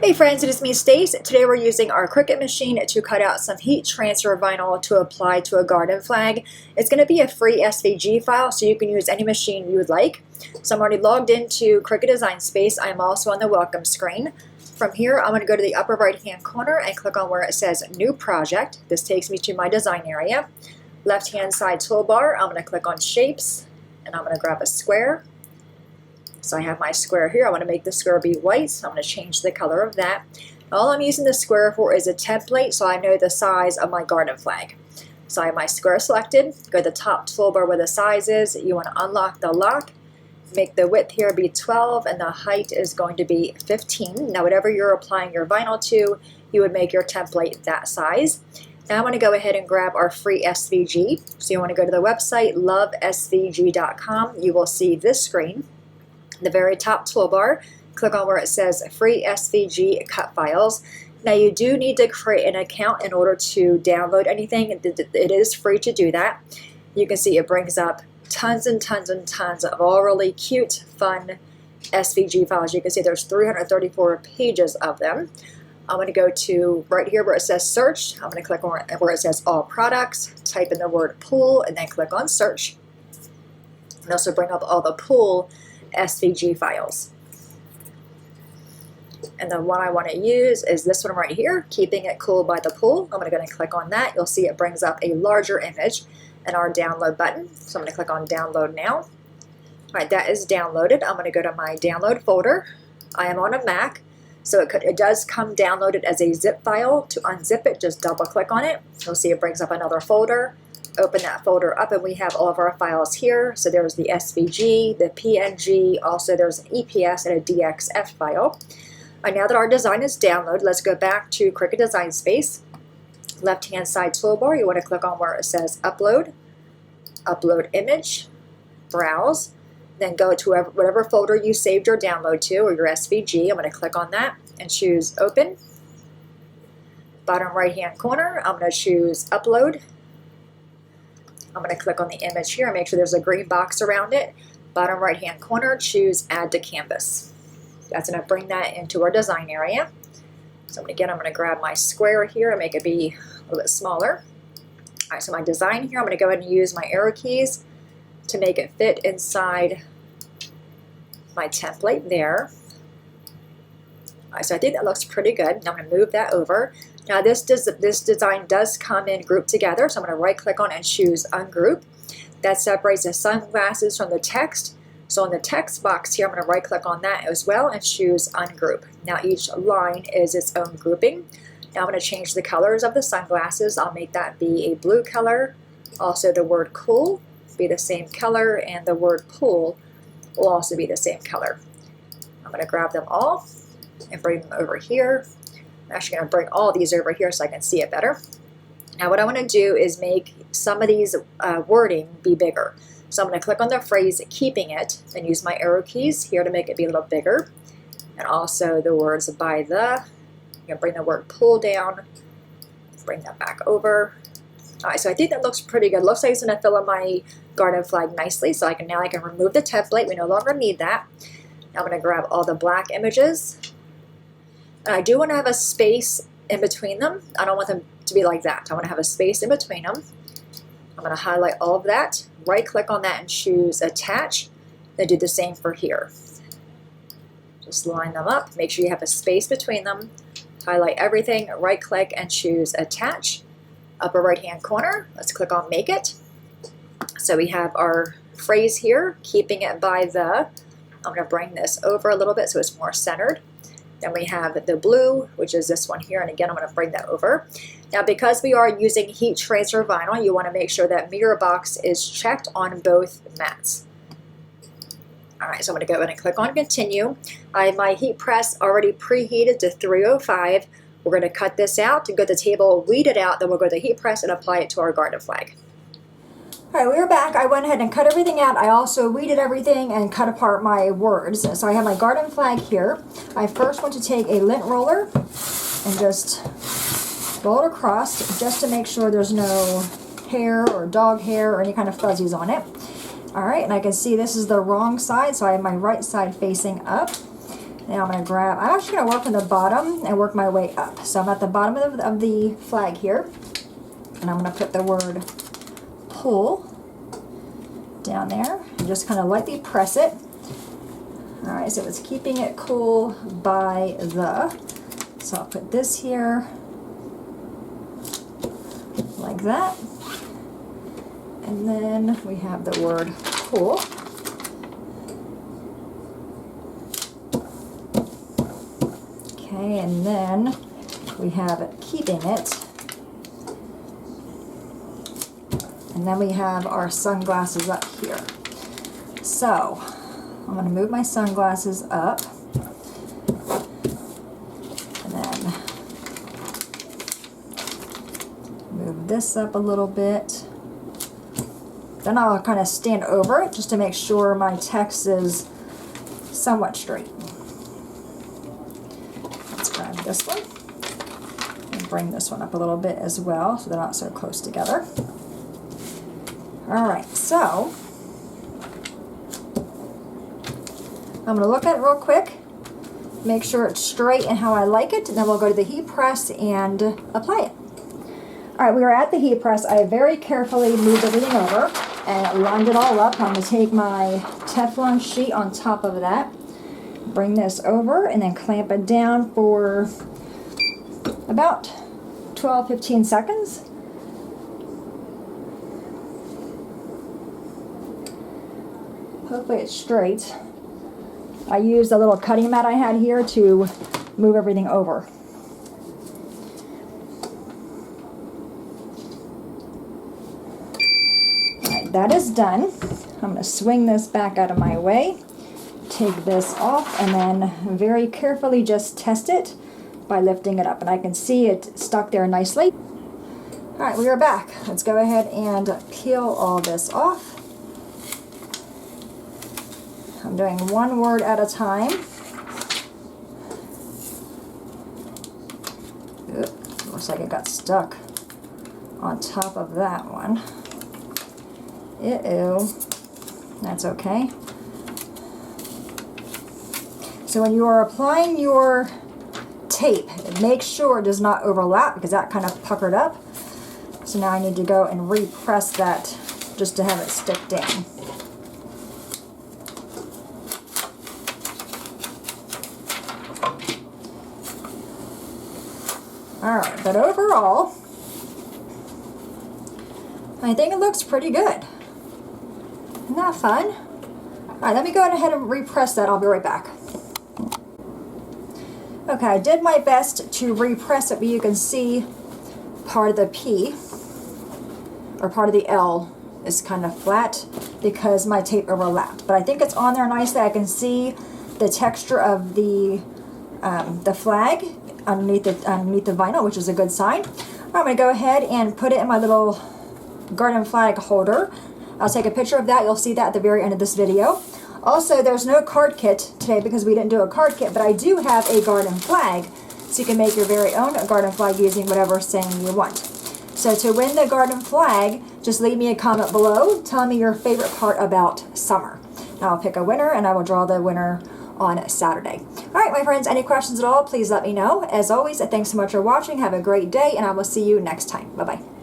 Hey friends, it is me, Stace. Today we're using our Cricut machine to cut out some heat transfer vinyl to apply to a garden flag. It's going to be a free SVG file, so you can use any machine you would like. So I'm already logged into Cricut Design Space. I'm also on the welcome screen. From here, I'm going to go to the upper right hand corner and click on where it says New Project. This takes me to my design area. Left hand side toolbar, I'm going to click on Shapes, and I'm going to grab a square. So I have my square here. I want to make the square be white, so I'm going to change the color of that. All I'm using the square for is a template, so I know the size of my garden flag. So I have my square selected. Go to the top toolbar where the size is. You want to unlock the lock. Make the width here be 12, and the height is going to be 15. Now whatever you're applying your vinyl to, you would make your template that size. Now I want to go ahead and grab our free SVG. So you want to go to the website lovesvg.com. You will see this screen. The very top toolbar, click on where it says Free SVG Cut Files. Now you do need to create an account in order to download anything. It is free to do that. You can see it brings up tons and tons and tons of all really cute, fun SVG files. You can see there's 334 pages of them. I'm going to go to right here where it says Search. I'm going to click on where it says All Products, type in the word Pool, and then click on Search. And also bring up all the pool SVG files. And the one I want to use is this one right here, Keeping It Cool by the Pool. I'm going to go and click on that. You'll see it brings up a larger image and our download button. So I'm going to click on download now. All right, that is downloaded. I'm going to go to my download folder. I am on a Mac, so it does come downloaded as a zip file. To unzip it, just double click on it. You'll see it brings up another folder. Open that folder up and we have all of our files here. So there's the SVG, the PNG, also there's an EPS and a DXF file. Now that our design is downloaded, let's go back to Cricut Design Space. Left hand side toolbar, you want to click on where it says Upload, Upload Image, Browse, then go to whatever folder you saved your download to or your SVG. I'm going to click on that and choose Open. Bottom right hand corner, I'm going to choose Upload. I'm going to click on the image here and make sure there's a green box around it. Bottom right hand corner, choose Add to Canvas. That's going to bring that into our design area. So again, I'm going to grab my square here and make it be a little bit smaller. All right, so my design here, I'm going to go ahead and use my arrow keys to make it fit inside my template there. All right, so I think that looks pretty good. Now I'm going to move that over. Now this design does come in grouped together, so I'm going to right click on it and choose Ungroup. That separates the sunglasses from the text. So in the text box here, I'm going to right click on that as well and choose Ungroup. Now each line is its own grouping. Now I'm going to change the colors of the sunglasses. I'll make that be a blue color. Also the word cool be the same color, and the word pool will also be the same color. I'm going to grab them all and bring them over here. I'm actually going to bring all these over here so I can see it better. Now what I want to do is make some of these wording be bigger. So I'm going to click on the phrase Keeping It and use my arrow keys here to make it be a little bigger. And also the words by the, I'm going to bring the word pull down, bring that back over. All right, so I think that looks pretty good. Looks like it's going to fill in my garden flag nicely. So now I can remove the template. We no longer need that. Now I'm going to grab all the black images. And I do want to have a space in between them. I don't want them to be like that. I want to have a space in between them. I'm going to highlight all of that, right click on that and choose Attach. Then do the same for here. Just line them up, make sure you have a space between them. Highlight everything, right click and choose Attach. Upper right hand corner, let's click on Make It. So we have our phrase here, Keeping It by the. I'm going to bring this over a little bit so it's more centered. Then we have the blue, which is this one here, and again I'm going to bring that over. Now because we are using heat transfer vinyl, you want to make sure that mirror box is checked on both mats. Alright, so I'm going to go ahead and click on Continue. I have my heat press already preheated to 305. We're going to cut this out, and go to the table, weed it out, then we'll go to the heat press and apply it to our garden flag. Alright, we're back. I went ahead and cut everything out. I also weeded everything and cut apart my words. So I have my garden flag here. I first want to take a lint roller and just roll it across just to make sure there's no hair or dog hair or any kind of fuzzies on it. Alright, and I can see this is the wrong side, so I have my right side facing up. Now I'm going to grab, I'm actually going to work from the bottom and work my way up. So I'm at the bottom of the flag here, and I'm going to put the word pull down there and just kind of lightly press it. All right, so it's keeping it cool by the, so I'll put this here like that. And then we have the word pull. Okay, and then we have it keeping it. And then we have our sunglasses up here. So I'm going to move my sunglasses up. And then move this up a little bit. Then I'll kind of stand over it just to make sure my text is somewhat straight. Let's grab this one and bring this one up a little bit as well so they're not so close together. All right, so I'm going to look at it real quick, make sure it's straight and how I like it, and then we'll go to the heat press and apply it. All right, we are at the heat press. I very carefully moved everything over and lined it all up. I'm going to take my Teflon sheet on top of that, bring this over, and then clamp it down for about 12-15 seconds. Hopefully it's straight. I used a little cutting mat I had here to move everything over. Alright, that is done. I'm going to swing this back out of my way, take this off, and then very carefully just test it by lifting it up. And I can see it stuck there nicely. Alright, we are back. Let's go ahead and peel all this off. I'm doing one word at a time. Oop, looks like it got stuck on top of that one. Ew, that's okay. So when you are applying your tape, make sure it does not overlap because that kind of puckered up. So now I need to go and repress that just to have it stick down. Alright, but overall, I think it looks pretty good. Isn't that fun? Alright, let me go ahead and repress that. I'll be right back. Okay, I did my best to repress it, but you can see part of the P, or part of the L, is kind of flat because my tape overlapped. But I think it's on there nicely. I can see the texture of the flag underneath the vinyl, which is a good sign. I'm going to go ahead and put it in my little garden flag holder. I'll take a picture of that. You'll see that at the very end of this video. Also, there's no card kit today because we didn't do a card kit, but I do have a garden flag, so you can make your very own garden flag using whatever saying you want. So to win the garden flag, just leave me a comment below. Tell me your favorite part about summer. Now I'll pick a winner, and I will draw the winner on Saturday. All right, my friends, any questions at all, please let me know. As always, thanks so much for watching. Have a great day, and I will see you next time. Bye-bye.